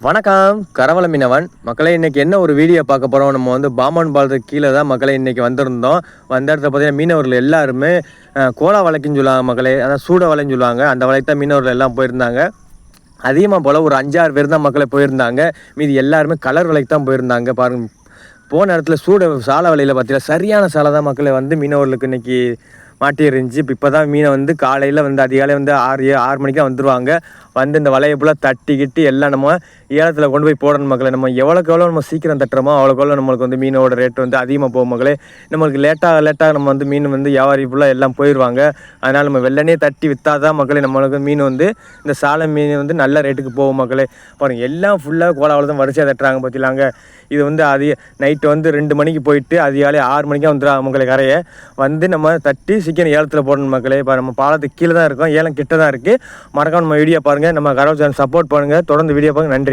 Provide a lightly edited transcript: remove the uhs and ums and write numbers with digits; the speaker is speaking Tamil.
வணக்கம் கரவல மீனவன் மக்களை இன்றைக்கி என்ன ஒரு வீடியோ பார்க்க போகிறோம். நம்ம வந்து பாம்பன் பாலத்துக்கு கீழே தான் மக்களை இன்றைக்கி வந்திருந்தோம். வந்த இடத்துல பார்த்தீங்கன்னா மீனவர்கள் எல்லாருமே கோலா வலைக்குன்னு சொல்லுவாங்க மக்களே, அதான் சூட வலைன்னு சொல்லுவாங்க. அந்த வலைக்கு தான் மீனவர்கள் எல்லாம் போயிருந்தாங்க. அதிகமாக போல் ஒரு 5-6 பேர் தான் மக்களை போயிருந்தாங்க. மீதி எல்லாருமே கலர் வலைக்கு தான் போயிருந்தாங்க. பாருங்கள், போன இடத்துல சாலை வலையில் பார்த்தீங்கன்னா சரியான சாலை தான் மக்களை வந்து மீனவர்களுக்கு இன்றைக்கி மாட்டி இருந்துச்சு. இப்போ தான் மீனை வந்து காலையில் வந்து அதிகாலை வந்து 6 மணிக்கெலாம் வந்துடுவாங்க. வந்து இந்த வலையை ஃபுல்லாக தட்டிக்கிட்டு எல்லாம் நம்ம ஏலத்தில் கொண்டு போய் போடணும் மக்களை. நம்ம எவ்வளோக்கு எவ்வளோ நம்ம சீக்கிரம் தட்டுறோமோ அவ்வளோக்கு நம்மளுக்கு வந்து மீனோட ரேட் வந்து அதிகமாக போகும் மக்களே. நம்மளுக்கு லேட்டாக நம்ம வந்து மீன் வந்து வியாபாரி ஃபுல்லாக எல்லாம் போயிடுவாங்க. அதனால் நம்ம வெள்ளனே தட்டி விற்றா தான் மக்களே நம்மளுக்கு மீன் வந்து இந்த சாலை மீன் வந்து நல்ல ரேட்டுக்கு போகும் மக்களே. பாருங்கள், எல்லாம் ஃபுல்லாக கோலாவில் தான் வரிசையாக தட்டுறாங்க பார்த்திலாங்க. இது வந்து நைட்டு வந்து 2 மணிக்கு போயிட்டு அதிகாலை 6 மணிக்காக வந்துடுறாங்க மக்களை. கரையை வந்து நம்ம தட்டி சீக்கிரம் ஏலத்தில் போடணும் மக்களே. இப்போ நம்ம பாலத்துக்கு கீழே தான் இருக்கோம், ஏலம் கிட்ட தான் இருக்குது. மறக்காம நம்ம வீடியோ பாருங்கள், நம்ம கரவல் சேனல் சப்போர்ட் பண்ணுங்கள், தொடர்ந்து வீடியோ பாருங்கள். நன்றி.